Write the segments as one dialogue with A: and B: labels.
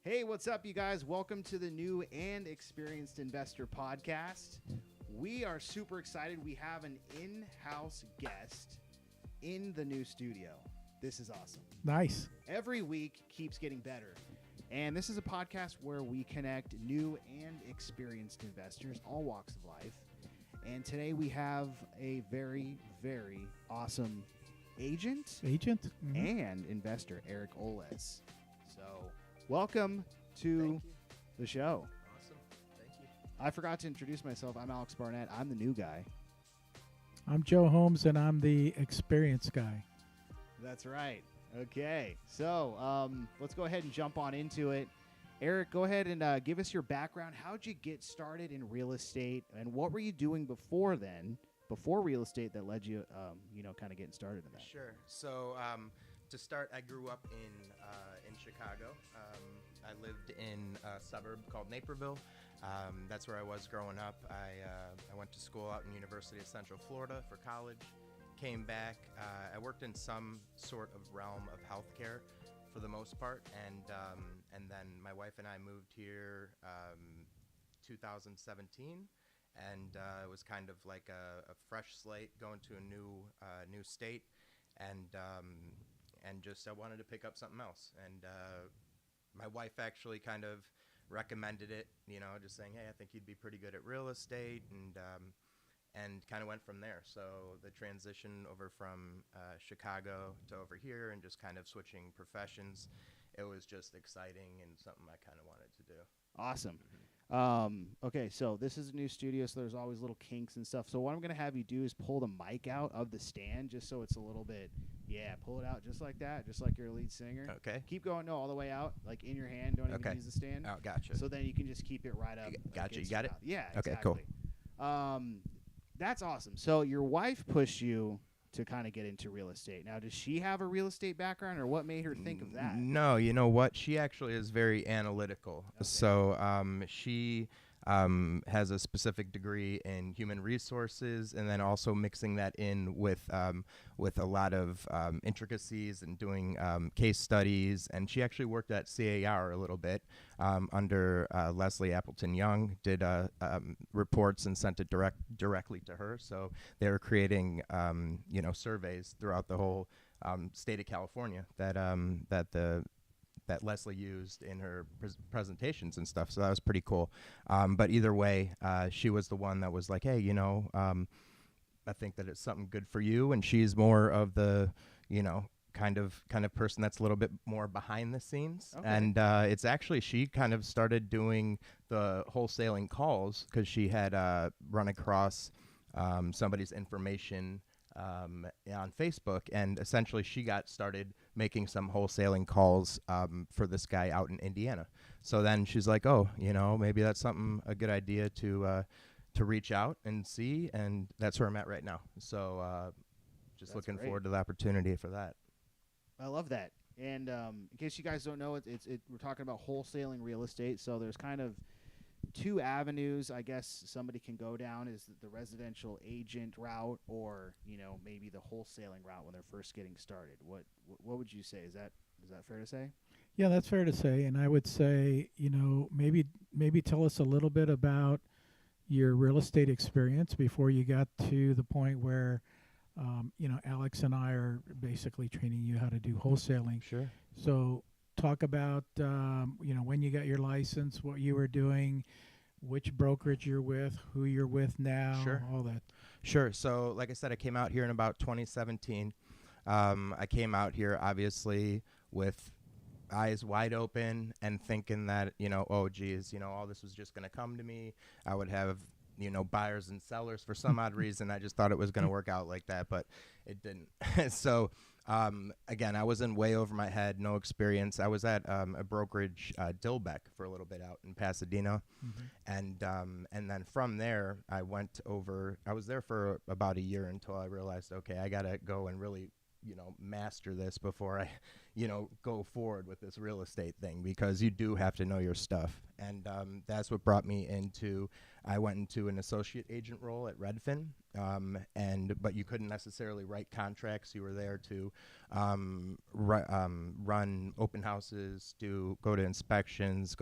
A: Hey, what's up, you guys? Welcome to the new and experienced investor podcast. We are super excited. We have an in-house guest in the new studio. This is awesome.
B: Nice.
A: Every week keeps getting better. And this is a podcast where we connect new and experienced investors, all walks of life. And today we have a very, very awesome agent and investor, Eric Oles. So welcome to the show.
C: Awesome. Thank you.
A: I forgot to introduce myself. I'm Alex Barnett. I'm the new guy.
B: I'm Joe Holmes, and I'm the experienced guy.
A: That's right. Okay. So let's go ahead and jump on into it. Eric, go ahead and give us your background. How'd you get started in real estate, and what were you doing before real estate that led you, kind of getting started in that?
C: Sure. So to start, I grew up in Chicago. I lived in a suburb called Naperville. That's where I was growing up. I went to school out in University of Central Florida for college. Came back. I worked in some sort of realm of healthcare for the most part, and then my wife and I moved here 2017, and it was kind of like a fresh slate, going to a new state, and just I wanted to pick up something else, and my wife actually kind of recommended it, just saying, hey, I think you'd be pretty good at real estate, and kind of went from there. So the transition over from Chicago to over here and just kind of switching professions, it was just exciting and something I kind of wanted to do.
A: Awesome. Okay, so this is a new studio, so there's always little kinks and stuff. So what I'm going to have you do is pull the mic out of the stand just so it's a little bit, pull it out just like that, just like your lead singer.
C: Okay.
A: Keep going, no, all the way out, like in your hand. Don't even use the stand.
C: Oh, gotcha.
A: So then you can just keep it right up.
C: Gotcha. You got it?
A: Yeah,
C: Okay,
A: exactly.
C: cool.
A: That's awesome. So your wife pushed you to kind of get into real estate. Now, does she have a real estate background, or what made her think of that?
C: No, you know what? She actually is very analytical. Okay. So she has a specific degree in human resources, and then also mixing that in with a lot of intricacies and doing case studies. And she actually worked at CAR a little bit under Leslie Appleton Young, did reports and sent it directly to her. So they were creating surveys throughout the whole state of California that Leslie used in her presentations and stuff. So that was pretty cool. But either way, she was the one that was like, hey, I think that it's something good for you. And she's more of the, kind of person that's a little bit more behind the scenes. Okay. And it's actually, she kind of started doing the wholesaling calls because she had run across somebody's information on Facebook, and essentially she got started making some wholesaling calls for this guy out in Indiana. So then she's like, oh, maybe that's a good idea to reach out and see, and that's where I'm at right now. So just
A: that's
C: looking
A: great.
C: Forward to the opportunity for that.
A: I love that. And in case you guys don't know, we're talking about wholesaling real estate. So there's kind of two avenues, I guess, somebody can go down, is the residential agent route, or maybe the wholesaling route when they're first getting started. What would you say? Is that fair to say?
B: Yeah, that's fair to say. And I would say, maybe tell us a little bit about your real estate experience before you got to the point where Alex and I are basically training you how to do wholesaling.
C: Sure.
B: So talk about when you got your license, what you were doing, which brokerage you're with, who you're with now,
C: Sure.
B: all that.
C: Sure. So like I said, I came out here in about 2017. I came out here obviously with eyes wide open and thinking that, oh geez, all this was just going to come to me. I would have, buyers and sellers for some odd reason. I just thought it was going to work out like that, but it didn't. So again, I was in way over my head, no experience. I was at a brokerage, Dilbeck, for a little bit out in Pasadena. Mm-hmm. And then from there, I went over, I was there for about a year until I realized, okay, I got to go and really, master this before I, go forward with this real estate thing, because you do have to know your stuff. And that's what brought me into, I went into an associate agent role at Redfin, but you couldn't necessarily write contracts. You were there to run open houses, go to inspections,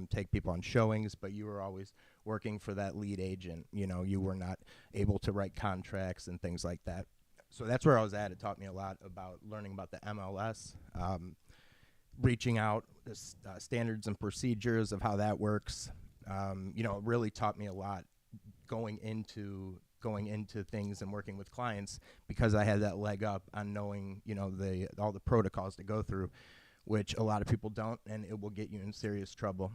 C: take people on showings, but you were always working for that lead agent. You were not able to write contracts and things like that. So that's where I was at. It taught me a lot about learning about the MLS, reaching out, the standards and procedures of how that works. It really taught me a lot going into things and working with clients, because I had that leg up on knowing, all the protocols to go through, which a lot of people don't, and it will get you in serious trouble.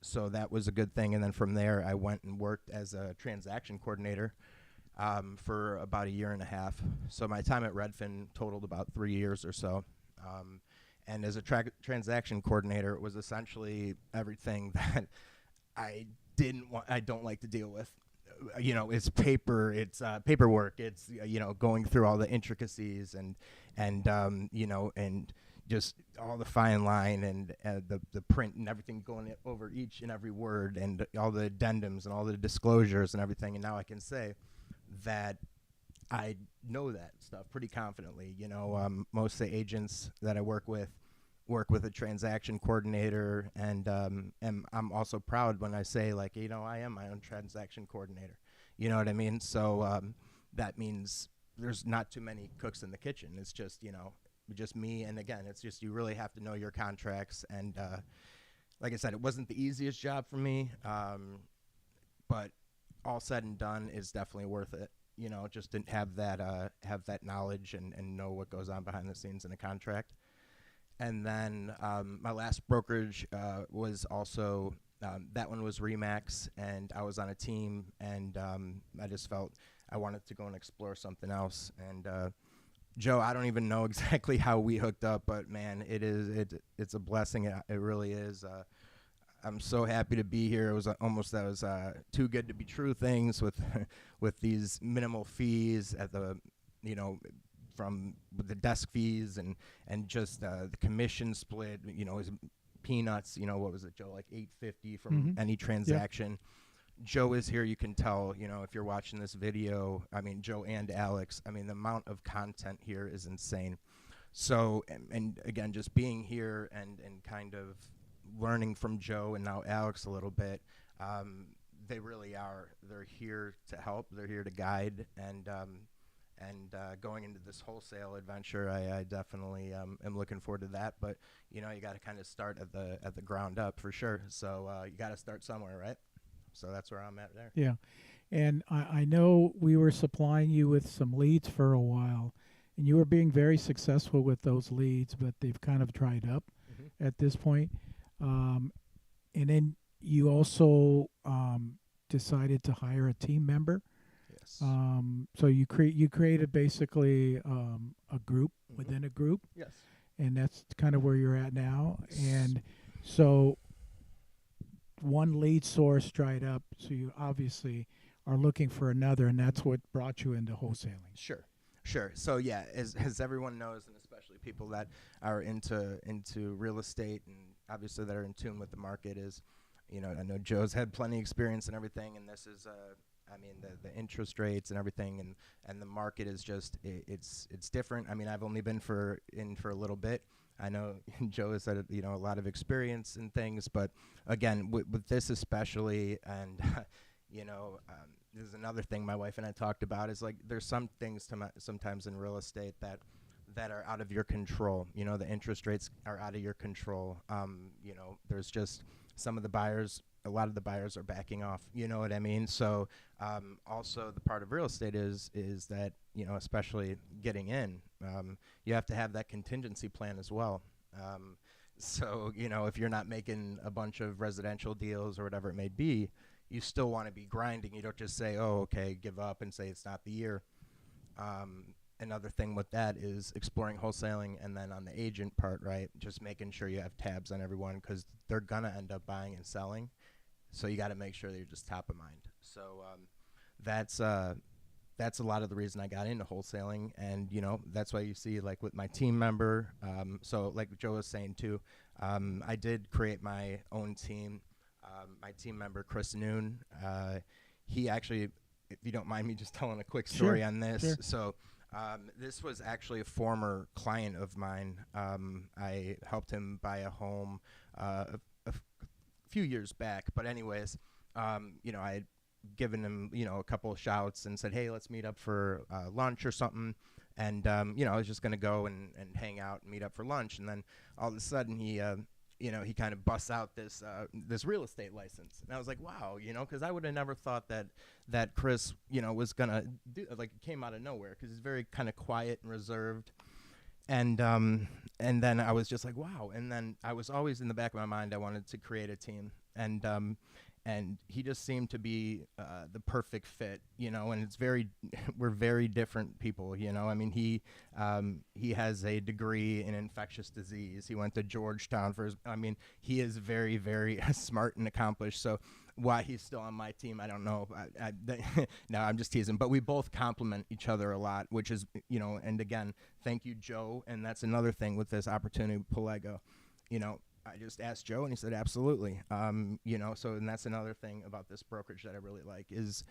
C: So that was a good thing. And then from there, I went and worked as a transaction coordinator for about 1.5 years. So my time at Redfin totaled about 3 years or so. And as a transaction coordinator, it was essentially everything that I don't like to deal with. It's paperwork. It's going through all the intricacies and just all the fine line and the print and everything, going over each and every word, and all the addendums and all the disclosures and everything. And now I can say that I know that stuff pretty confidently. Most of the agents that I work with a transaction coordinator, and I'm also proud when I say, like, I am my own transaction coordinator. You know what I mean? So that means there's not too many cooks in the kitchen. It's just, just me. And again, it's just, you really have to know your contracts. And like I said, it wasn't the easiest job for me, but all said and done is definitely worth it. Just to have that knowledge and know what goes on behind the scenes in a contract. And then my last brokerage was also, that one was Remax, and I was on a team, and I just felt I wanted to go and explore something else. And Joe, I don't even know exactly how we hooked up, but man, it's a blessing. It really is. I'm so happy to be here. It was almost too good to be true things with with these minimal fees at the, from the desk fees and just the commission split, is peanuts. What was it, Joe? Like $850 from any transaction. Yep. Joe is here. You can tell, if you're watching this video, I mean, Joe and Alex, I mean, the amount of content here is insane. So, and again, just being here and kind of learning from Joe and now Alex a little bit, they really are. They're here to help. They're here to guide. And going into this wholesale adventure, I definitely am looking forward to that. But you got to kind of start at the ground up for sure. So you got to start somewhere, right? So that's where I'm at there.
B: Yeah, and I know we were supplying you with some leads for a while, and you were being very successful with those leads, but they've kind of dried up at this point. And then you also decided to hire a team member.
C: Yes.
B: So you created basically a group within a group.
C: Yes.
B: And that's kind of where you're at now. And so one lead source dried up, so you obviously are looking for another, and that's what brought you into wholesaling.
C: Sure. So yeah, as everyone knows, and especially people that are into real estate and obviously that are in tune with the market, is, I know Joe's had plenty of experience and everything, and this is I mean, the interest rates and everything, and the market is just it's different. I mean, I've only been in for a little bit. I know Joe has had a lot of experience in things, but again, with this especially, and this is another thing my wife and I talked about, is like there's some things sometimes in real estate that are out of your control. The interest rates are out of your control. There's just a lot of the buyers are backing off. You know what I mean? So also the part of real estate is that, especially getting in, you have to have that contingency plan as well. So, if you're not making a bunch of residential deals or whatever it may be, you still want to be grinding. You don't just say, oh, okay, give up and say it's not the year. Another thing with that is exploring wholesaling, and then on the agent part, right, just making sure you have tabs on everyone, because they're going to end up buying and selling. So you got to make sure that you're just top of mind. So that's that's a lot of the reason I got into wholesaling. And, that's why you see, like, with my team member, so like Joe was saying too, I did create my own team. My team member, Chris Noon, he actually, if you don't mind me just telling a quick story
B: Sure,
C: on this.
B: sure.
C: So this was actually a former client of mine. I helped him buy a home a few years back. But anyways, I had given him, a couple of shouts and said, hey, let's meet up for lunch or something. And, I was just going to go and hang out and meet up for lunch. And then all of a sudden he kind of busts out this real estate license. And I was like, wow, because I would have never thought that Chris, was going to do, like, it came out of nowhere, because he's very kind of quiet and reserved. And then I was just like, wow. And then I was always in the back of my mind, I wanted to create a team. And he just seemed to be the perfect fit, and we're very different people, I mean, he has a degree in infectious disease. He went to Georgetown he is very, very smart and accomplished. So why he's still on my team, I don't know. No, I'm just teasing. But we both complement each other a lot, which is, and again, thank you, Joe. And that's another thing with this opportunity with Palego, I just asked Joe, and he said, absolutely. So, and that's another thing about this brokerage that I really like is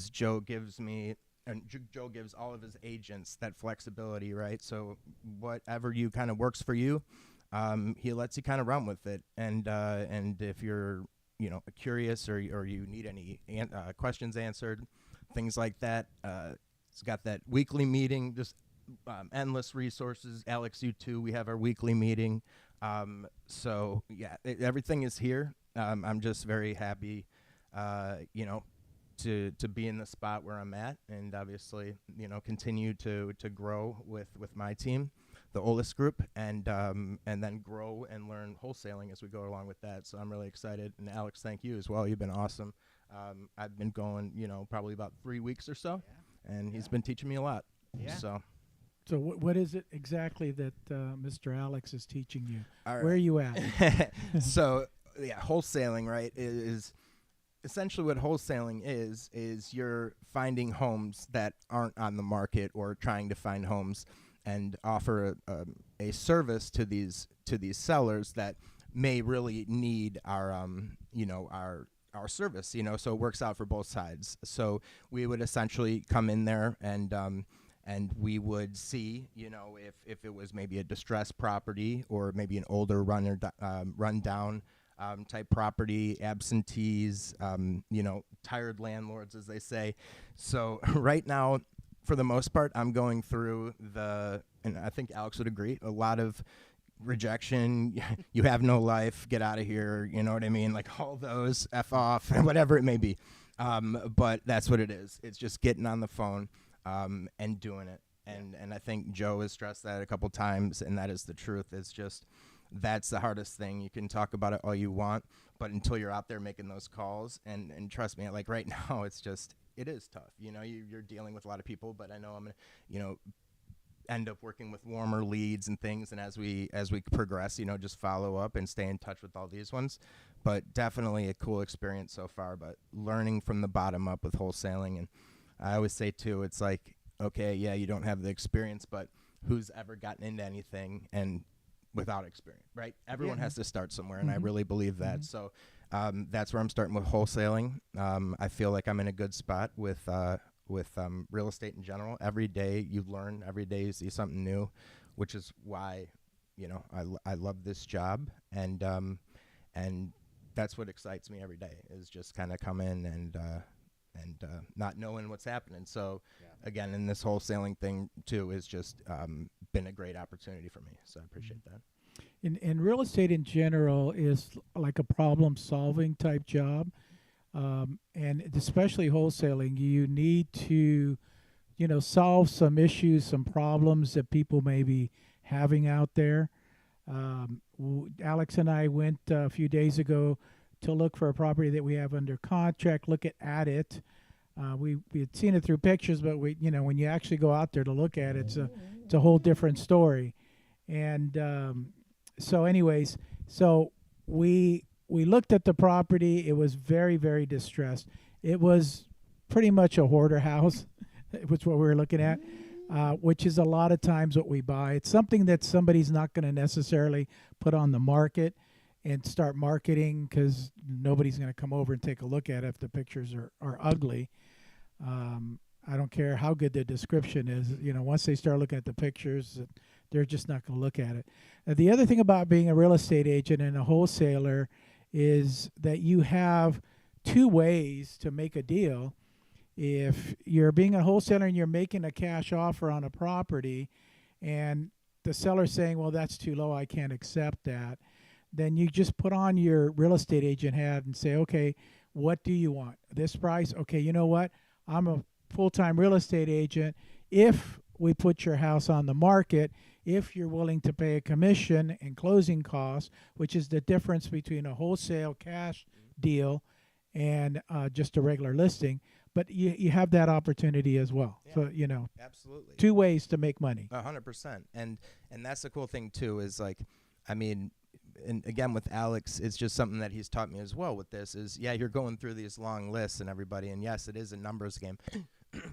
C: Joe gives me, and Joe gives all of his agents that flexibility, right? So whatever you kind of works for you, he lets you kind of run with it. And if you're, curious or you need any questions answered, things like that, it's got that weekly meeting, just endless resources. Alex, you too, we have our weekly meeting. So yeah, everything is here. I'm just very happy, to be in the spot where I'm at, and obviously, continue to grow with my team, the Oles group, and then grow and learn wholesaling as we go along with that. So I'm really excited. And Alex, thank you as well. You've been awesome. I've been going, probably about 3 weeks or so, and he's been teaching me a lot. Yeah.
B: So what is it exactly that Mr. Alex is teaching you?
C: Right.
B: Where are you at?
C: So, yeah, wholesaling, right, is essentially what wholesaling is you're finding homes that aren't on the market, or trying to find homes and offer a service to these sellers that may really need our service, so it works out for both sides. So we would essentially come in there and we would see, if it was maybe a distressed property, or maybe an older rundown type property, absentees, tired landlords, as they say. So right now, for the most part, I'm going through and I think Alex would agree, a lot of rejection. You have no life, get out of here, you know what I mean? Like all those, F off, whatever it may be. But that's what it is. It's just getting on the phone and doing it. And I think Joe has stressed that a couple times, and that is the truth. It's just, that's the hardest thing. You can talk about it all you want, but until you're out there making those calls, and trust me, like right now, it is tough. You're dealing with a lot of people, but I know I'm going to, end up working with warmer leads and things. And as we progress, just follow up and stay in touch with all these ones. But definitely a cool experience so far, but learning from the bottom up with wholesaling. And I always say too, it's like, okay, yeah, you don't have the experience, but who's ever gotten into anything and without experience, right? Everyone has to start somewhere, and I really believe that. So that's where I'm starting with wholesaling. I feel like I'm in a good spot with real estate in general. Every day you learn, every day you see something new, which is why, I love this job, and that's what excites me every day, is just kind of come in and not knowing what's happening. So again, in this wholesaling thing too, is just been a great opportunity for me. So I appreciate that.
B: And real estate in general is like a problem-solving type job, and especially wholesaling. You need to, solve some issues, some problems that people may be having out there. Alex and I went a few days ago to look for a property that we have under contract, look at it. We had seen it through pictures, but when you actually go out there to look at it, it's a whole different story. And so anyways, we looked at the property. It was very, very distressed. It was pretty much a hoarder house. which what we're looking at, which is a lot of times what we buy. It's something that somebody's not going to necessarily put on the market and start marketing because nobody's going to come over and take a look at it if the pictures are ugly. I don't care how good the description is. Once they start looking at the pictures, they're just not going to look at it. The other thing about being a real estate agent and a wholesaler is that you have two ways to make a deal. If you're being a wholesaler and you're making a cash offer on a property and the seller's saying, well, that's too low, I can't accept that, then you just put on your real estate agent hat and say, okay, what do you want? This price? Okay, you know what? I'm a full-time real estate agent. If we put your house on the market, if you're willing to pay a commission and closing costs, which is the difference between a wholesale cash deal and just a regular listing, but you have that opportunity as well.
C: Yeah.
B: So,
C: Absolutely.
B: two ways to make money.
C: 100%. And that's the cool thing too is and again with Alex, it's just something that he's taught me as well with this is, you're going through these long lists and everybody, and yes, it is a numbers game.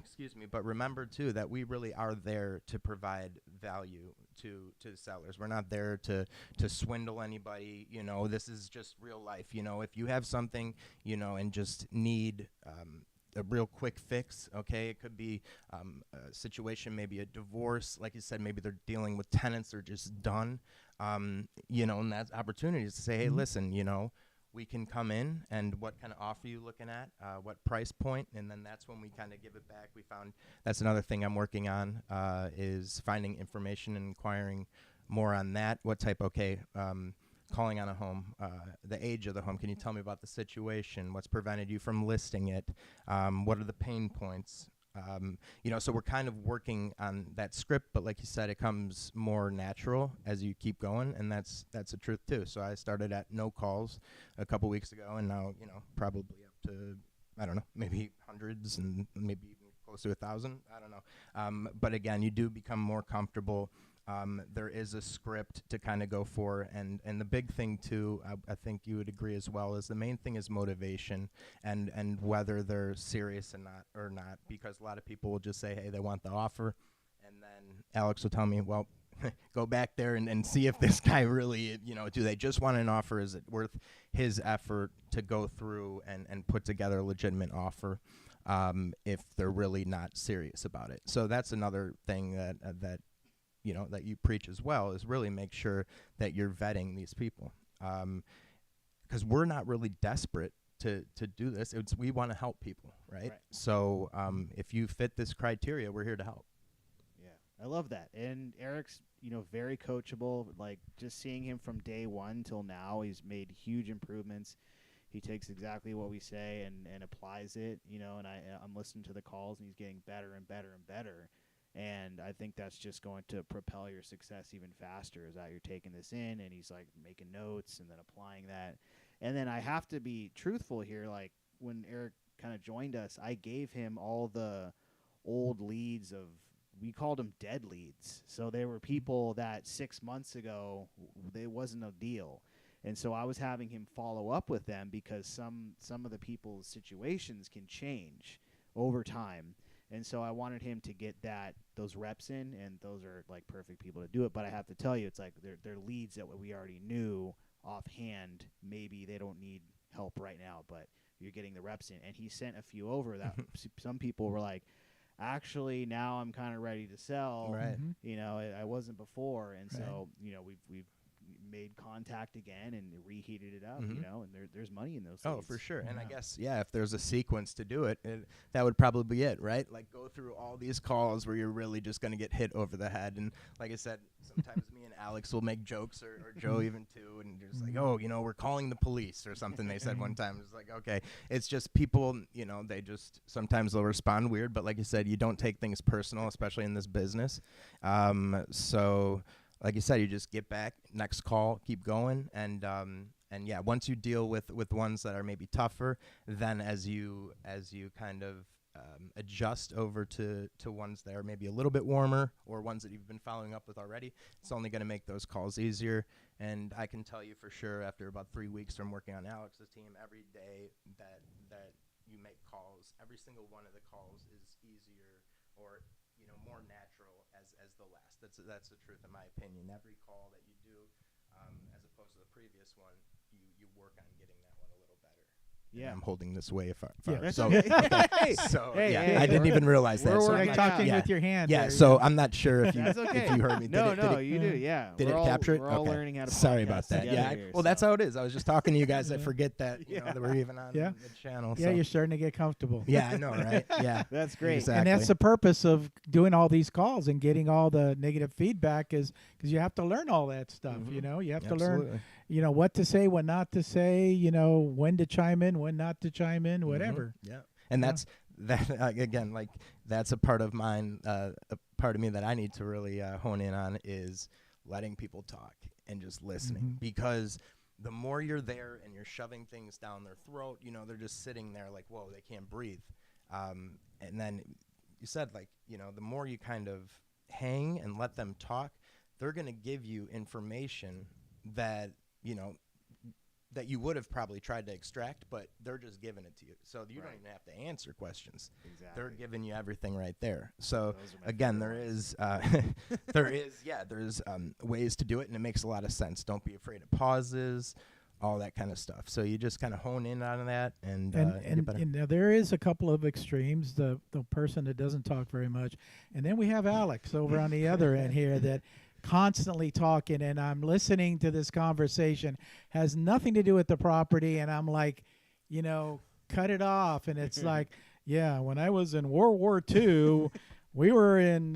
C: Excuse me, but remember too that we really are there to provide value to the sellers. We're not there to swindle anybody. This is just real life. If you have something, and just need a real quick fix, okay? It could be a situation, maybe a divorce. Like you said, maybe they're dealing with tenants that are just done. And that's opportunities to say, hey, listen, we can come in and what kind of offer you looking at, what price point, and then that's when we kind of give it back. We found that's another thing I'm working on is finding information and inquiring more on that. What type, calling on a home, the age of the home. Can you tell me about the situation? What's prevented you from listing it? What are the pain points? So we're kind of working on that script, but like you said, it comes more natural as you keep going, and that's the truth too. So I started at no calls a couple weeks ago, and now, probably up to, I don't know, maybe hundreds and maybe even close to 1,000. I don't know. But again, you do become more comfortable. There is a script to kind of go for, and the big thing too, I think you would agree as well, is the main thing is motivation and whether they're serious or not, because a lot of people will just say, hey, they want the offer, and then Alex will tell me, well, go back there and see if this guy really, do they just want an offer? Is it worth his effort to go through and put together a legitimate offer if they're really not serious about it? So that's another thing that that you preach as well, is really make sure that you're vetting these people. Because we're not really desperate to do this. We want to help people, right? So if you fit this criteria, we're here to help.
A: Yeah, I love that. And Eric's, very coachable. Like, just seeing him from day one till now, he's made huge improvements. He takes exactly what we say and applies it, and I'm listening to the calls, and he's getting better and better and better. And I think that's just going to propel your success even faster, is that you're taking this in and he's like making notes and then applying that. And then I have to be truthful here. Like, when Eric kind of joined us, I gave him all the old leads we called them dead leads. So they were people that 6 months ago, they wasn't a deal. And so I was having him follow up with them because some of the people's situations can change over time. And so I wanted him to get those reps in, and those are like perfect people to do it. But I have to tell you, it's like they're leads that we already knew offhand. Maybe they don't need help right now, but you're getting the reps in. And he sent a few over that some people were like, actually, now I'm kind of ready to sell.
C: Right.
A: I wasn't before. And so, we've made contact again and reheated it up, and there's money in those
C: Oh,
A: leads.
C: for sure. And I guess, if there's a sequence to do it, that would probably be it, right? Like, go through all these calls where you're really just going to get hit over the head. And like I said, sometimes me and Alex will make jokes, or Joe even too, and just like, oh, we're calling the police or something. They said one time. It's like, okay, it's just people, they just, sometimes they'll respond weird, but like you said, you don't take things personal, especially in this business. So like you said, you just get back, next call, keep going, and once you deal with ones that are maybe tougher, then as you kind of adjust over to ones that are maybe a little bit warmer, or ones that you've been following up with already, it's only going to make those calls easier. And I can tell you for sure, after about 3 weeks from working on Alex's team, every day that you make calls, every single one of the calls is easier or more natural as the last. That's the truth in my opinion. Every call that you do, as opposed to the previous one, you work on getting that one a little better.
A: Yeah.
C: And I'm holding this way far.
A: That's
C: so,
A: okay.
C: okay. So
A: Hey,
C: yeah,
A: hey,
C: I didn't even realize that.
A: we're
C: So
A: working
B: like
A: it out.
B: talking with your hand.
C: Yeah,
B: there,
C: so I'm not sure if you
A: That's okay.
C: if you heard me.
A: No,
C: Did it,
A: you do. Yeah.
C: did
A: We're
C: it
A: all,
C: capture it?
A: We're all
C: Okay.
A: learning how to.
C: Sorry
A: podcast
C: about that.
A: together
C: Yeah.
A: here,
C: Well, that's
A: so.
C: how it is. I was just talking to you guys. I
B: Yeah.
C: forget that that we're even on
B: Yeah.
C: the channel.
B: Yeah,
C: so.
B: you're starting to get comfortable.
C: Yeah, I know, right? Yeah.
A: That's great.
C: Exactly.
B: And that's the purpose of doing all these calls and getting all the negative feedback is because you have to learn all that stuff.
C: Mhm.
B: You have to
C: Absolutely.
B: learn, what to say, what not to say, when to chime in, when not to chime in, whatever.
C: Yeah. And
B: Yeah.
C: that's that again, like that's a part of mine, a part of me that I need to really hone in on is letting people talk and just listening
B: Mhm.
C: because the more you're there and you're shoving things down their throat, they're just sitting there like, whoa, they can't breathe. And then you said the more you kind of hang and let them talk, they're going to give you information that, that you would have probably tried to extract, but they're just giving it to you. So you don't even have to answer questions.
A: Exactly.
C: They're giving you everything right there. So
A: Those are my
C: again,
A: favorite
C: there's ways to do it, and it makes a lot of sense. Don't be afraid of pauses, all that kind of stuff. So you just kind of hone in on that and get better.
B: There is a couple of extremes. The person that doesn't talk very much, and then we have Alex over on the other end here that constantly talking, and I'm listening to this conversation, has nothing to do with the property, and I'm like, cut it off. And it's like, yeah, when I was in World War II, we were in,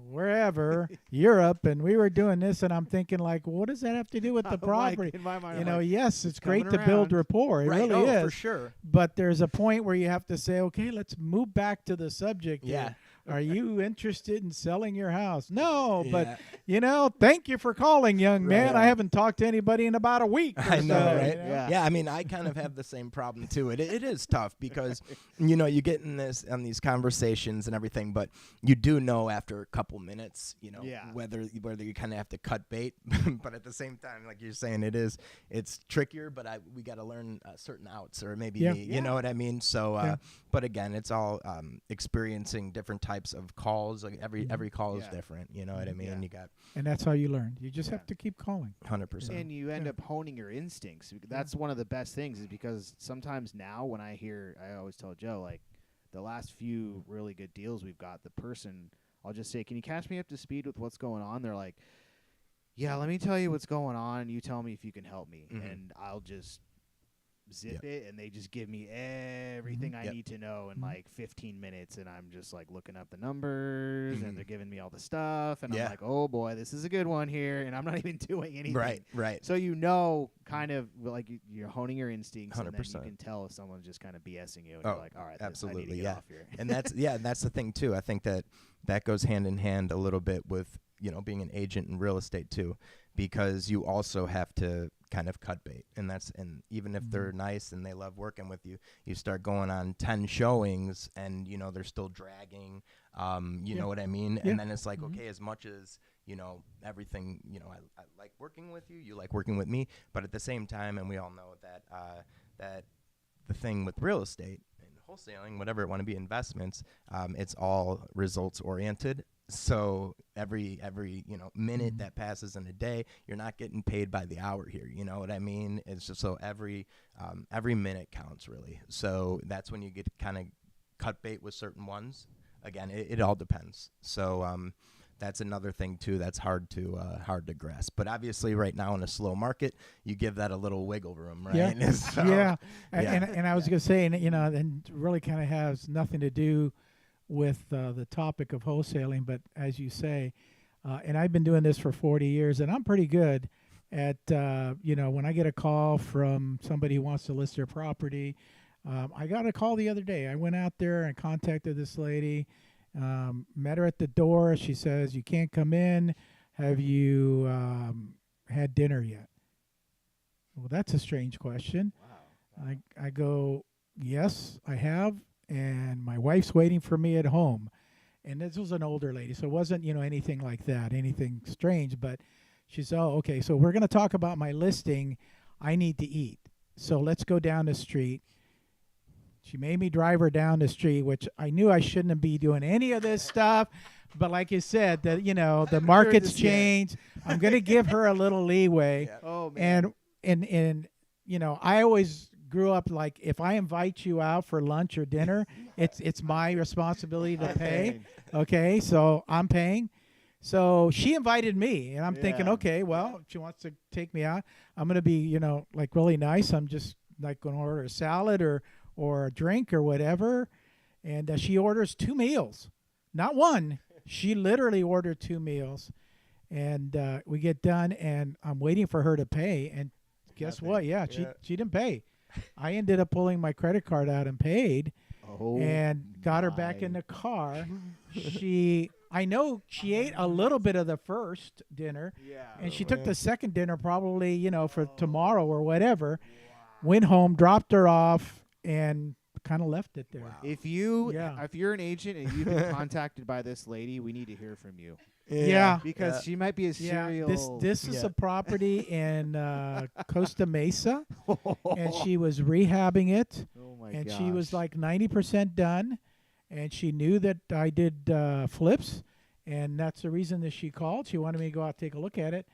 B: wherever, Europe, and we were doing this, and I'm thinking like, what does that have to do with the
A: I'm
B: property?
A: like, in my mind, I'm like,
B: Yes, it's great
A: coming
B: to build
A: around.
B: rapport. It
C: Right.
B: really is.
C: For sure.
B: But there's a point where you have to say, okay, let's move back to the subject.
C: Yeah.
B: here. Are you interested in selling your house? No,
C: Yeah.
B: but thank you for calling, young man.
C: Right.
B: I haven't talked to anybody in about a week. Or
C: I know,
B: so,
C: right?
A: Yeah.
C: Yeah, I mean, I kind of have the same problem too. It is tough because, you get in these conversations and everything, but you do know after a couple minutes,
A: Yeah.
C: whether you kind of have to cut bait. But at the same time, like you're saying, it's trickier. But we got to learn certain outs, or maybe
B: Yeah.
C: me, you know what I mean? So,
B: Yeah.
C: but again, it's all experiencing different types of calls. Like every call is
A: Yeah.
C: different. You know what I mean?
A: Yeah.
C: You got
B: And that's how you learn. You just
A: Yeah.
B: have to keep calling.
C: 100%.
A: And you end
B: Yeah.
A: up honing your instincts. That's one of the best things, is because sometimes now when I always tell Joe, like, the last few really good deals we've got, the person, I'll just say, can you catch me up to speed with what's going on? They're like, yeah, let me tell you what's going on, and you tell me if you can help me.
C: Mhm.
A: And I'll just zip
C: Yep.
A: it, and they just give me everything I
C: Yep.
A: need to know in
B: Mhm.
A: like 15 minutes, and I'm just like looking up the numbers,
C: Mhm.
A: and they're giving me all the stuff, and
C: Yeah.
A: I'm like, oh boy, this is a good one here, and I'm not even doing anything.
C: Right.
A: So kind of like you're honing your instincts, and then
C: 100%.
A: you can tell if someone's just kind of BSing you, and
C: Oh,
A: you're like, all right, I need
C: absolutely,
A: to get
C: yeah.
A: off here.
C: And that's that's the thing too. I think that goes hand in hand a little bit with being an agent in real estate too, because you also have to kind of cut bait, and even if they're nice and they love working with you, you start going on 10 showings, and they're still dragging. You know what I mean?
B: Yeah.
C: And then it's like,
B: Mhm.
C: okay, as much as everything, I like working with you, you like working with me, but at the same time, and we all know that that the thing with real estate and wholesaling, whatever it want to be, investments, it's all results oriented. So every minute that passes in a day, you're not getting paid by the hour here. You know what I mean? It's just so every minute counts really. So that's when you get to kind of cut bait with certain ones. Again, it all depends. So that's another thing too that's hard to grasp. But obviously, right now in a slow market, you give that a little wiggle room, right?
B: Yeah.
C: So,
B: Yeah.
C: yeah.
B: And I was going to say, and really kind of has nothing to do with the topic of wholesaling, but as you say, and I've been doing this for 40 years, and I'm pretty good at, when I get a call from somebody who wants to list their property. I got a call the other day. I went out there and contacted this lady, met her at the door. She says, "You can't come in. Have you had dinner yet?" Well, that's a strange question.
A: Wow.
B: I go, "Yes, I have, and my wife's waiting for me at home." And this was an older lady, so it wasn't, anything like that, anything strange. But she said, "Oh, okay, so we're going to talk about my listing. I need to eat. So let's go down the street." She made me drive her down the street, which I knew I shouldn't be doing any of this stuff. But like you said, that the market's changed. I'm going to give her a little leeway.
C: Yeah.
A: Oh man.
B: And I always grew up like, if I invite you out for lunch or dinner, it's my responsibility to pay. Okay, so I'm paying. So she invited me, and I'm thinking, okay, well, she wants to take me out. I'm going to be, like really nice. I'm just like going to order a salad or a drink or whatever. And she orders 2 meals, not one. She literally ordered 2 meals. And we get done, and I'm waiting for her to pay. And guess what? Yeah, she didn't pay. I ended up pulling my credit card out and paid, and got her back in the car. I know she ate a little bit of the first dinner, and she took the second dinner probably, for tomorrow or whatever. Went home, dropped her off, and kind of left it there.
A: Wow. If you're an agent and you've been contacted by this lady, we need to hear from you.
B: Yeah.
A: Because she might be a serial.
B: This is a property in Costa Mesa, and she was rehabbing it.
A: Oh my
B: and
A: gosh.
B: she was like 90% done, and she knew that I did flips, and that's the reason that she called. She wanted me to go out and take a look at it.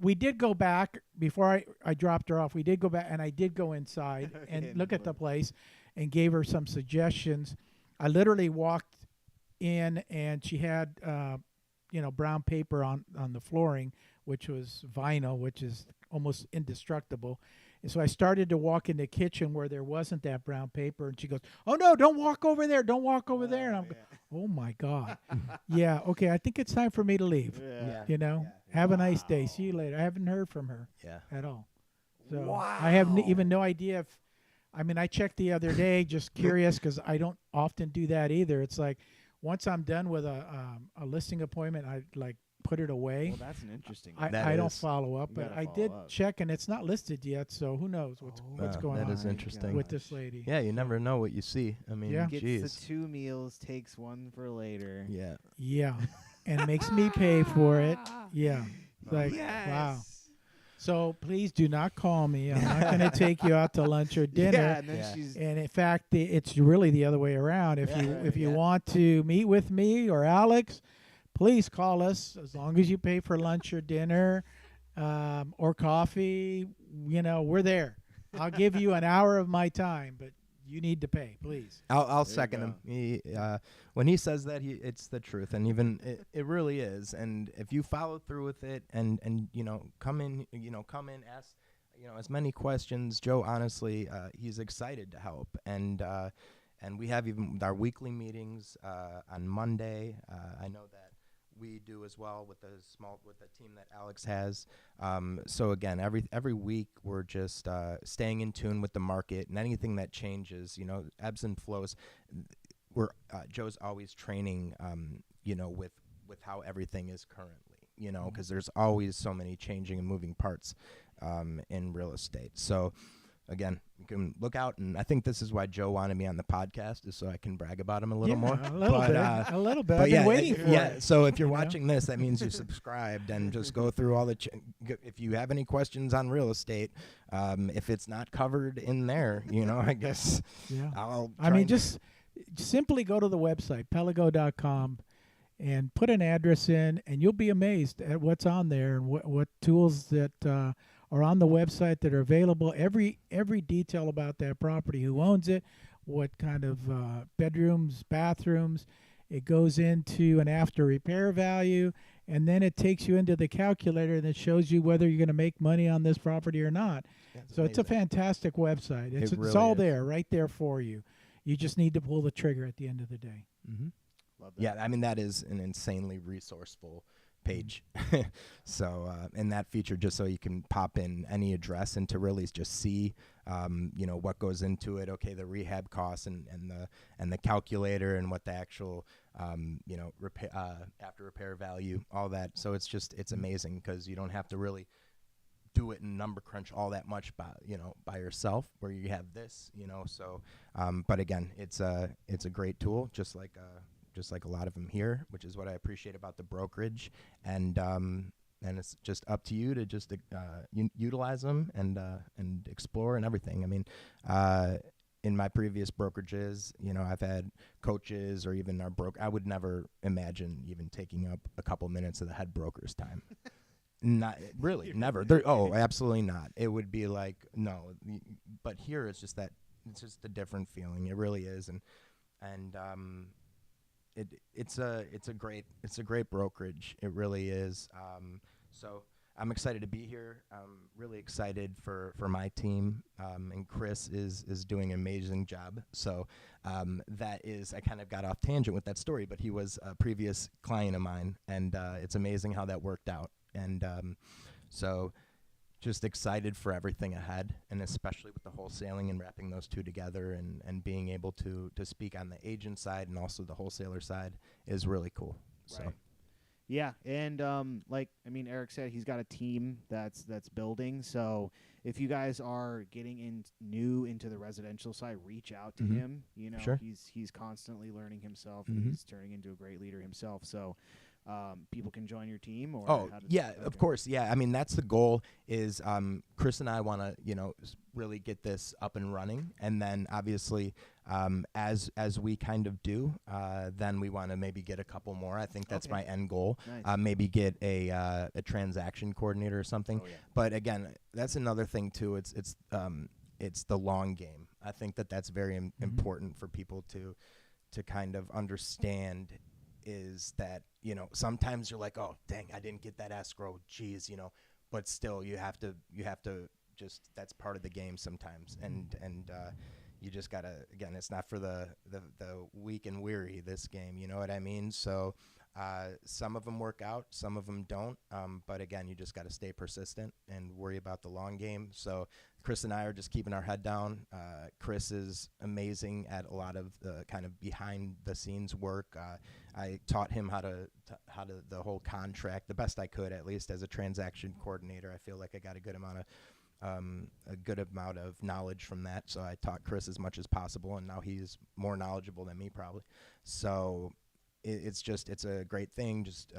B: We did go back before I dropped her off. We did go back, and I did go inside and look at the place and gave her some suggestions. I literally walked in, and she had brown paper on the flooring, which was vinyl, which is almost indestructible. And so I started to walk in the kitchen where there wasn't that brown paper, and she goes, "Oh no, don't walk over there. Don't walk over there." And I'm going, "Oh my God." Yeah, okay, I think it's time for me to leave. Have a nice day. See you later. I haven't heard from her at all. So I have even no idea if I checked the other day, just curious, because I don't often do that either. It's like, once I'm done with a listing appointment, I like put it away.
A: Well, that's an interesting.
B: I don't follow up, but I did check, and it's not listed yet, so who knows what's going on.
C: That is interesting
B: with this lady.
C: Yeah, you never know what you see. I mean,
A: Gets
C: geez.
A: the 2 meals, takes one for later.
B: Yeah, and makes me pay for it. Yeah, like wow. So please do not call me. I'm not going to take you out to lunch or dinner. And in fact, it's really the other way around. If you want to meet with me or Alex, please call us. As long as you pay for lunch or dinner or coffee, we're there. I'll give you an hour of my time, but you need to pay, please.
C: I'll second him. When he says that, it's the truth, and even it really is. And if you follow through with it, and come in, ask as many questions. Joe, honestly, he's excited to help, and we have even our weekly meetings on Monday. I know that we do as well with the team that Alex has. So again, every week we're just staying in tune with the market and anything that changes, ebbs and flows. Joe's always training, with how everything is currently, because there's always so many changing and moving parts in real estate. So again, you can look out, and I think this is why Joe wanted me on the podcast, is so I can brag about him a little more.
B: A little bit. I've been waiting for it.
C: So if you're watching this, that means you subscribed, and just go through all the. If you have any questions on real estate, if it's not covered in there, I guess. Yeah.
B: Just simply go to the website pelago.com and put an address in, and you'll be amazed at what's on there and what tools that are on the website that are available. Every detail about that property, who owns it, what kind of bedrooms, bathrooms. It goes into an after repair value, and then it takes you into the calculator, and it shows you whether you're going to make money on this property or not. So amazing. It's a fantastic website. It's all there, right there for you. You just need to pull the trigger at the end of the day.
C: Mm-hmm. Love that. Yeah, that is an insanely resourceful page. So and that feature, just so you can pop in any address and to really just see what goes into it. Okay, the rehab costs and the calculator and what the actual repair after repair value, all that. So it's amazing, because you don't have to really do it and number crunch all that much by yourself, where you have this, so but again, it's a great tool, just like a lot of them here, which is what I appreciate about the brokerage, and it's just up to you to just utilize them and explore and everything. in my previous brokerages, I've had coaches or even our broker. I would never imagine even taking up a couple minutes of the head broker's time. Not really, never. Absolutely not. It would be like, no. But here it's just a different feeling. It really is, and it's a great brokerage. It really is. So I'm excited to be here. I'm really excited for my team, and Chris is doing an amazing job. So that is, I kind of got off tangent with that story, but he was a previous client of mine, and it's amazing how that worked out. And so just excited for everything ahead, and especially with the wholesaling and wrapping those two together and being able to speak on the agent side and also the wholesaler side is really cool.
A: Right.
C: So.
A: Yeah, and Eric said he's got a team that's building. So if you guys are getting new into the residential side, reach out to him.
C: Sure.
A: He's constantly learning himself,
C: Mm-hmm.
A: and he's turning into a great leader himself. So people can join your team, or
C: Of course, yeah. I mean, that's the goal. Is Chris and I want to really get this up and running, and then obviously as we kind of do, then we want to maybe get a couple more. I think that's my end goal.
A: Nice.
C: Maybe get a transaction coordinator or something.
A: Oh, yeah.
C: But again, that's another thing too. It's the long game. I think that's very important for people to kind of understand. Is that sometimes you're like, oh dang, I didn't get that escrow, geez, but still you have to just, that's part of the game sometimes, and you just gotta, again, it's not for the weak and weary, this game, you know what I mean? So some of them work out, some of them don't, but again, you just got to stay persistent and worry about the long game. So Chris and I are just keeping our head down. Chris is amazing at a lot of the kind of behind the scenes work. I taught him how to the whole contract the best I could, at least as a transaction coordinator. I feel like I got a good amount of knowledge from that. So I taught Chris as much as possible, and now he's more knowledgeable than me probably. So it's a great thing, just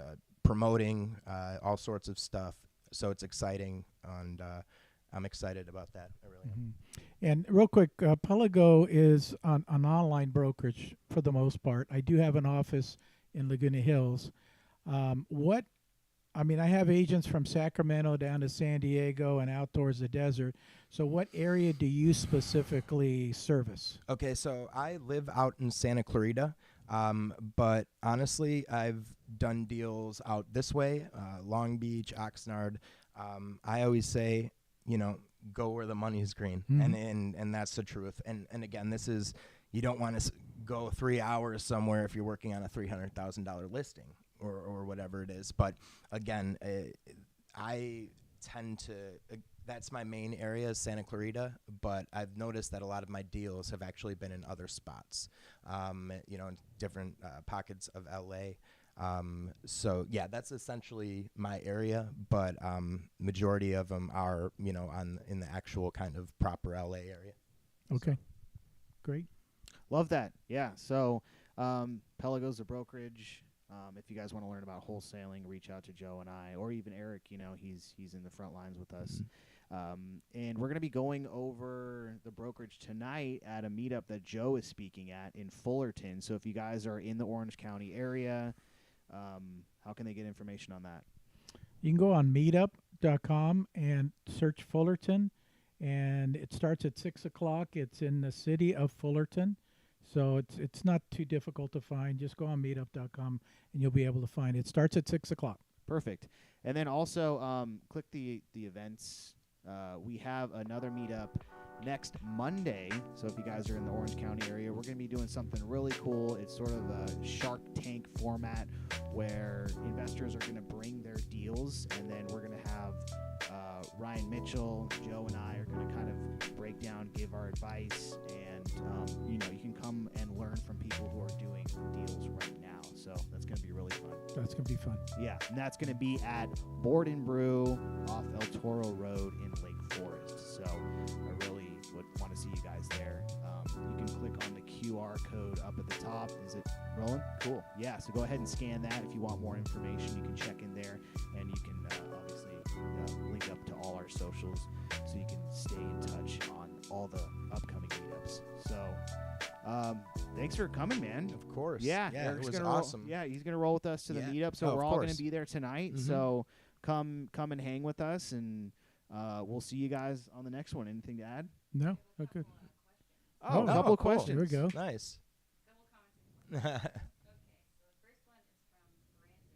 C: promoting all sorts of stuff. So it's exciting, and I'm excited about that. I really am.
B: And real quick, Pelago is an online brokerage for the most part. I do have an office in Laguna Hills. I have agents from Sacramento down to San Diego and out towards the desert. So what area do you specifically service?
C: Okay, so I live out in Santa Clarita, but honestly, I've done deals out this way, Long Beach, Oxnard. I always say, go where the money's green, and that's the truth. And again, this is, you don't want to go 3 hours somewhere if you're working on a $300,000 listing or whatever it is. But again, I tend to, that's my main area is Santa Clarita, but I've noticed that a lot of my deals have actually been in other spots, in different pockets of LA. So yeah, that's essentially my area, but majority of them are, in the actual kind of proper LA area.
B: Okay, great.
A: Love that. Yeah. So Pelago's a brokerage. If you guys want to learn about wholesaling, reach out to Joe and I, or even Eric. He's in the front lines with us. And we're going to be going over the brokerage tonight at a meetup that Joe is speaking at in Fullerton. So if you guys are in the Orange County area, how can they get information on that?
B: You can go on meetup.com and search Fullerton, and it starts at 6 o'clock. It's in the city of Fullerton, so it's not too difficult to find. Just go on meetup.com, and you'll be able to find it. It starts at 6 o'clock.
A: Perfect. And then also click the events. We have another meetup next Monday. So if you guys are in the Orange County area, we're going to be doing something really cool. It's sort of a Shark Tank format where investors are going to bring their deals, and then we're going to have Ryan Mitchell, Joe, and I are going to kind of break down, give our advice, and you can come and learn from people who are doing deals right now. So that's going to be really fun.
B: That's going to be fun.
A: Yeah, and that's going to be at Board and Brew off El Toro Road in Lake Forest. So I really would want to see you guys there. You can click on the QR code up at the top. Is it rolling? Cool. Yeah, so go ahead and scan that. If you want more information, you can check in there, and you can obviously link up to all our socials so you can stay in touch on all the upcoming meetups. So thanks for coming, man.
C: Of course.
A: Yeah,
C: Yeah,
A: Eric's
C: it was
A: gonna
C: awesome.
A: he's gonna roll with us to the
C: Yeah.
A: meetup. So
C: Oh,
A: we're
C: of
A: all gonna
C: course.
A: be there tonight.
C: Mhm.
A: So come and hang with us, and we'll see you guys on the next one. Anything to add?
B: No? Okay.
A: Oh,
B: Oh,
A: a couple of
C: cool.
A: questions.
B: Here we go.
C: Nice.
D: Okay, so the first one is from Brandon.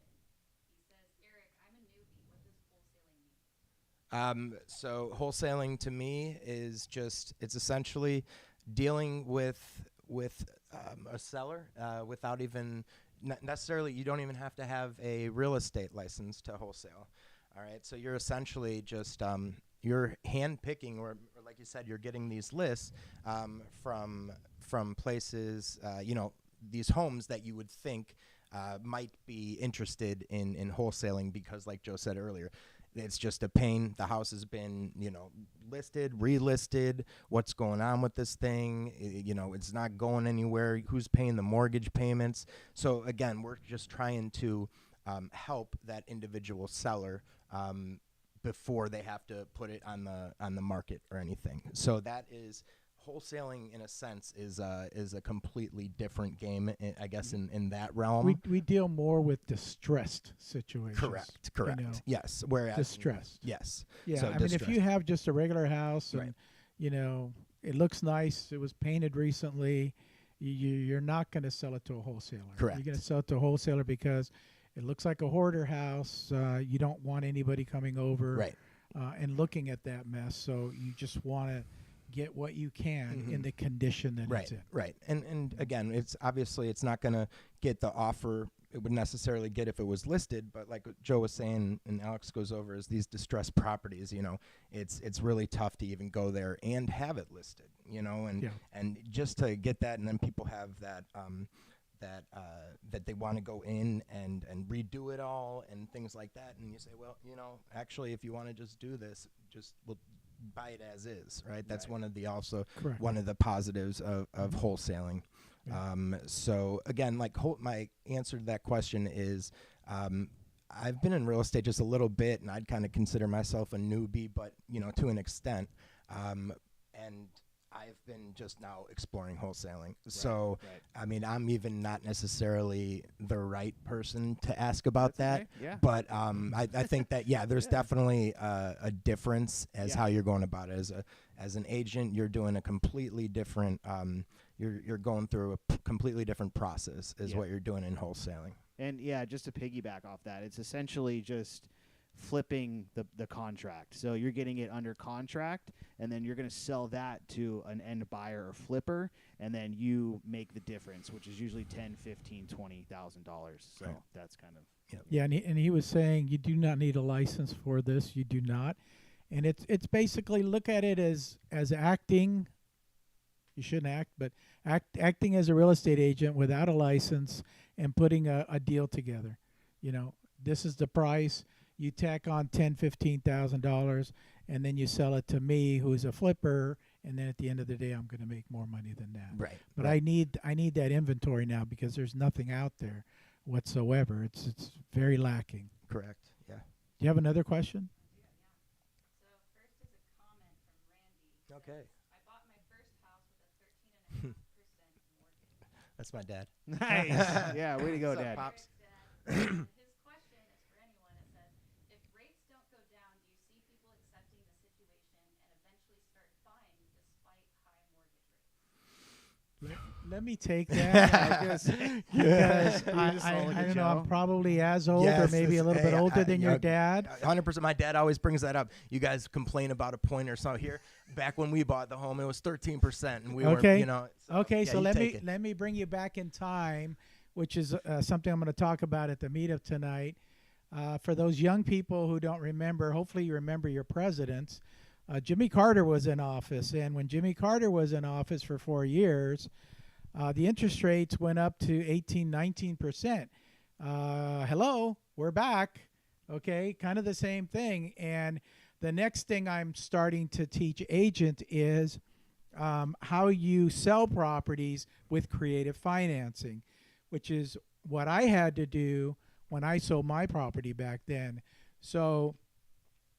D: He says, Eric, I'm a newbie. What does wholesaling mean?
C: So wholesaling to me is it's essentially dealing with a seller without even necessarily, you don't even have to have a real estate license to wholesale. All right, so you're essentially just you're hand picking, or like you said, you're getting these lists from places, these homes that you would think might be interested in wholesaling, because like Joe said earlier, it's just a pain. The house has been, listed, relisted. What's going on with this thing? It's not going anywhere. Who's paying the mortgage payments? So again, we're just trying to help that individual seller before they have to put it on the market or anything. So that is wholesaling, in a sense, is a completely different game, I guess, in that realm.
B: We deal more with distressed situations.
C: Correct.
B: you know,
C: Yes. Whereas
B: distressed.
C: Yes.
B: Yeah,
C: So
B: I mean, if
C: distressed.
B: you have just a regular house and,
C: Right.
B: It looks nice, it was painted recently, you're not going to sell it to a wholesaler.
C: Correct.
B: You're going to sell it to a wholesaler because it looks like a hoarder house. You don't want anybody coming over
C: Right.
B: And looking at that mess. So you just want to get what you can in
C: Mhm.
B: the condition that
C: Right.
B: it's in.
C: Right. And again, it's not going to get the offer it would necessarily get if it was listed, but like Joe was saying and Alex goes over, is these distressed properties, it's really tough to even go there and have it listed, and
B: Yeah.
C: and just to get that, and then people have that that they want to go in and redo it all and things like that, and you say, well, actually, if you want to just do this, we'll buy it as is, right? That's
A: Right.
C: one of the
B: Correct.
C: one of the positives of wholesaling.
B: Yeah.
C: So again, like my answer to that question is, I've been in real estate just a little bit, and I'd kind of consider myself a newbie, but to an extent, and I've been just now exploring wholesaling. So,
A: right.
C: I mean, I'm even not necessarily the right person to ask about
A: That's
C: that.
A: okay. Yeah.
C: But I think that there's definitely a difference as how you're going about it. As an agent, you're doing a completely different. You're going through a completely different process is what you're doing in wholesaling.
A: And just to piggyback off that, it's essentially just flipping the contract. So you're getting it under contract, and then you're going to sell that to an end buyer or flipper, and then you make the difference, which is usually $10,000, $15,000, $20,000. So
C: Right.
A: that's kind of
B: Yeah, and he was saying you do not need a license for this. You do not, and it's basically, look at it as acting. You shouldn't act, but acting as a real estate agent without a license and putting a deal together. This is the price. You tack on $10,000-$15,000, and then you sell it to me, who's a flipper, and then at the end of the day, I'm going to make more money than that.
C: Right.
B: But
C: right.
B: I need that inventory now because there's nothing out there whatsoever. It's very lacking.
C: Correct. Yeah.
B: Do you have another question?
D: So first is a comment from Randy.
C: Okay.
D: I bought my first house with a 13.5% mortgage.
C: That's my dad.
A: nice. Yeah, way to go,
C: What's up,
A: Dad.
C: Pops?
D: His question is for anyone. It says, if rates don't go down, do you see people accepting the situation and eventually start buying despite high mortgage rates?
B: Let me take that. because
A: You just all look
B: I
A: at
B: don't know, I'm
A: Joe.
B: probably as old or
C: Yes,
B: maybe a little bit older than your dad.
C: 100%. My dad always brings that up. You guys complain about a point or so here. Back when we bought the home, it was 13%, and we
B: Okay.
C: were,
B: Okay,
C: yeah,
B: so
C: you
B: let
C: take it.
B: me bring you back in time, which is something I'm going to talk about at the meetup tonight. For those young people who don't remember, hopefully you remember your presidents. Jimmy Carter was in office, and when Jimmy Carter was in office for 4 years, the interest rates went up to 18-19%. Hello, we're back. Okay, kind of the same thing. And the next thing I'm starting to teach agent is how you sell properties with creative financing, which is what I had to do when I sold my property back then. So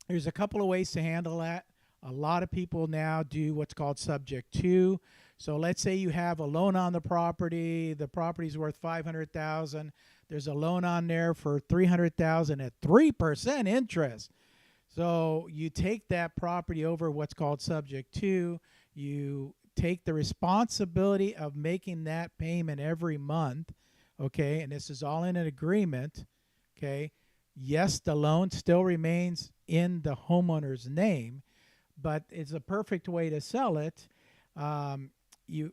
B: there's a couple of ways to handle that. A lot of people now do what's called subject to. So let's say you have a loan on the property's worth $500,000. There's a loan on there for $300,000 at 3% interest. So you take that property over what's called subject to. You take the responsibility of making that payment every month, okay? And this is all in an agreement, okay? Yes, the loan still remains in the homeowner's name, but it's a perfect way to sell it. So you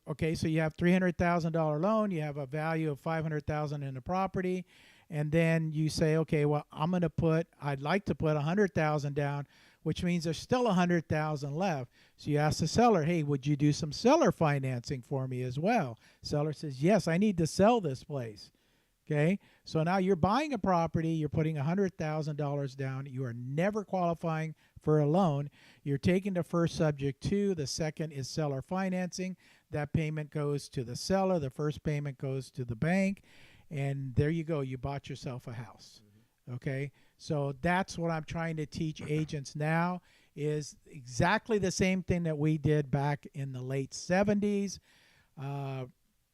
B: have $300,000 loan, you have a value of $500,000 in the property, and then you say, okay, well, I'd like to put $100,000 down, which means there's still $100,000 left. So you ask the seller, hey, would you do some seller financing for me as well? Seller says, yes, I need to sell this place. Okay, so now you're buying a property, you're putting $100,000 down, you are never qualifying for a loan. You're taking the first subject to, the second is seller financing. That payment goes to the seller, the first payment goes to the bank, and there you go, you bought yourself a house. Okay, so that's what I'm trying to teach agents now, is exactly the same thing that we did back in the late 70s.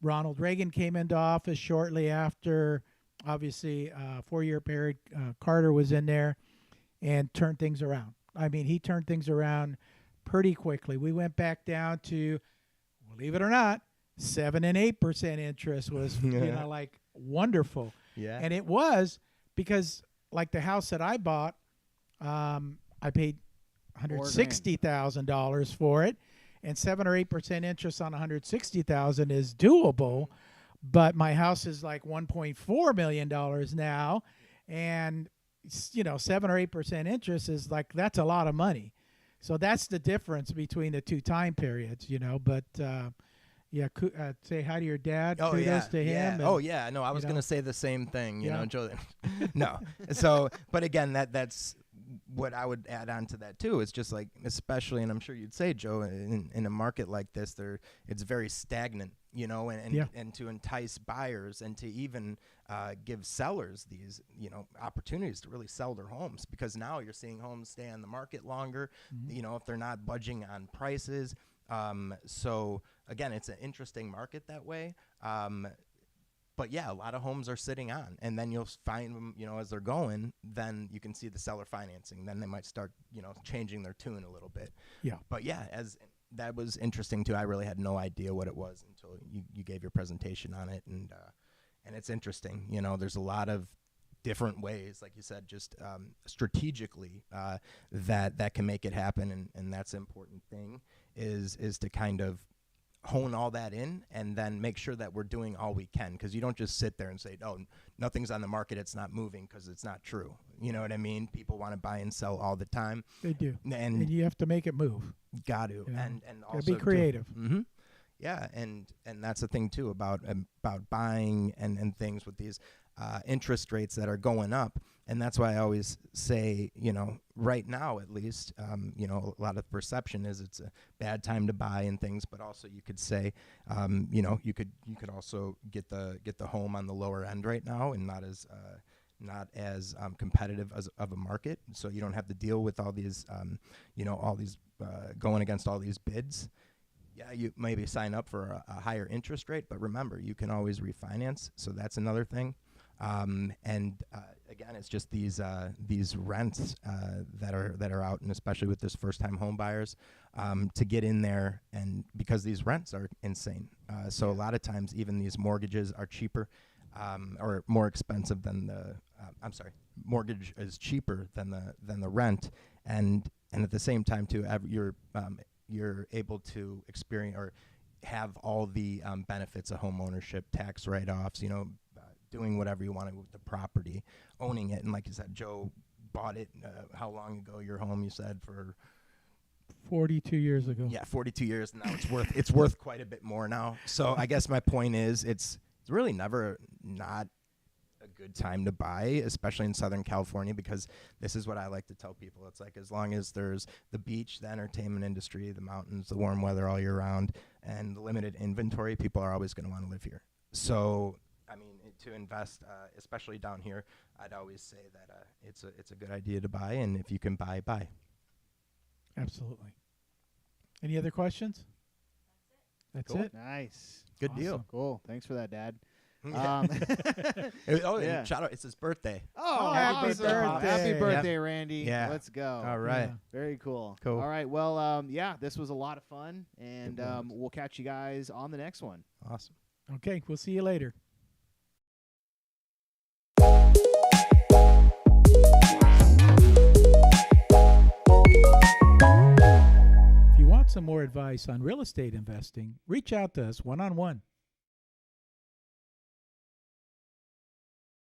B: Ronald Reagan came into office shortly after, obviously, 4-year period. Carter was in there and turned things around. I mean, he turned things around pretty quickly. We went back down to, believe it or not, 7 and 8% interest was, like wonderful.
C: Yeah.
B: And it was because, like the house that I bought, I paid $160,000 for it. And 7 or 8% interest on $160,000 is doable, but my house is like $1.4 million now, and 7 or 8% interest is like, that's a lot of money. So that's the difference between the two time periods, But say hi to your dad.
C: Oh,
B: Kudos to him.
C: Yeah.
B: And,
C: Oh yeah. No, I was gonna say the same thing. You
B: Yeah.
C: know, Joe. No. So, but again, that's what I would add on to that too. It's just like, especially, and I'm sure you'd say, Joe, in a market like this, it's very stagnant, and to entice buyers and to even give sellers these, opportunities to really sell their homes, because now you're seeing homes stay on the market longer, if they're not budging on prices. So again, it's an interesting market that way. But yeah, a lot of homes are sitting on, and then you'll find them, as they're going, then you can see the seller financing. Then they might start, changing their tune a little bit.
B: Yeah.
C: But yeah, that was interesting too. I really had no idea what it was until you gave your presentation on it. And it's interesting, there's a lot of different ways, like you said, just strategically that can make it happen. And that's an important thing is to kind of hone all that in, and then make sure that we're doing all we can, because you don't just sit there and say, oh, nothing's on the market, it's not moving, because it's not true. You know what I mean? People want to buy and sell all the time.
B: They do.
C: And
B: you have to make it move.
C: Got to. And also
B: be creative.
C: Yeah, and that's the thing too about buying and things with these interest rates that are going up. And that's why I always say, right now at least, a lot of perception is it's a bad time to buy and things, but also you could say, you could also get the home on the lower end right now, and not as competitive of a market, so you don't have to deal with all these going against all these bids. Yeah, you maybe sign up for a higher interest rate, but remember, you can always refinance, so that's another thing. Again, it's just these rents that are out, and especially with this first-time home buyers, to get in there, and because these rents are insane. So a lot of times, even these mortgages are cheaper, or more expensive than mortgage is cheaper than the rent, and at the same time too, you're able to experience or have all the benefits of home ownership, tax write-offs, doing whatever you want with the property, owning it. And like you said, Joe bought it, how long ago, your home, you said, for
B: 42 years ago.
C: Yeah, 42 years. Now it's worth quite a bit more now. So I guess my point is, it's really never not a good time to buy, especially in Southern California, because this is what I like to tell people. It's like, as long as there's the beach, the entertainment industry, the mountains, the warm weather all year round, and the limited inventory, people are always going to want to live here. So, I mean, to invest, especially down here, I'd always say that it's a good idea to buy, and if you can buy.
B: Absolutely. Any other questions? That's
C: Cool.
B: it.
A: Nice.
C: Good
B: Awesome.
C: deal.
A: Cool. Thanks for that, Dad.
C: Yeah.
A: Um,
C: Oh,
A: Yeah.
C: and shout out! It's his birthday.
A: oh,
B: happy
A: awesome.
B: birthday.
A: Happy
B: Yeah.
A: birthday, Randy.
C: Yeah.
A: Let's go.
C: All right.
B: Yeah.
A: Very cool.
C: Cool.
A: All right. Well, yeah, this was a lot of fun, and
C: It was.
A: we'll catch you guys on the next one.
C: Awesome.
B: Okay, we'll see you later. If you want some more advice on real estate investing, reach out to us one-on-one.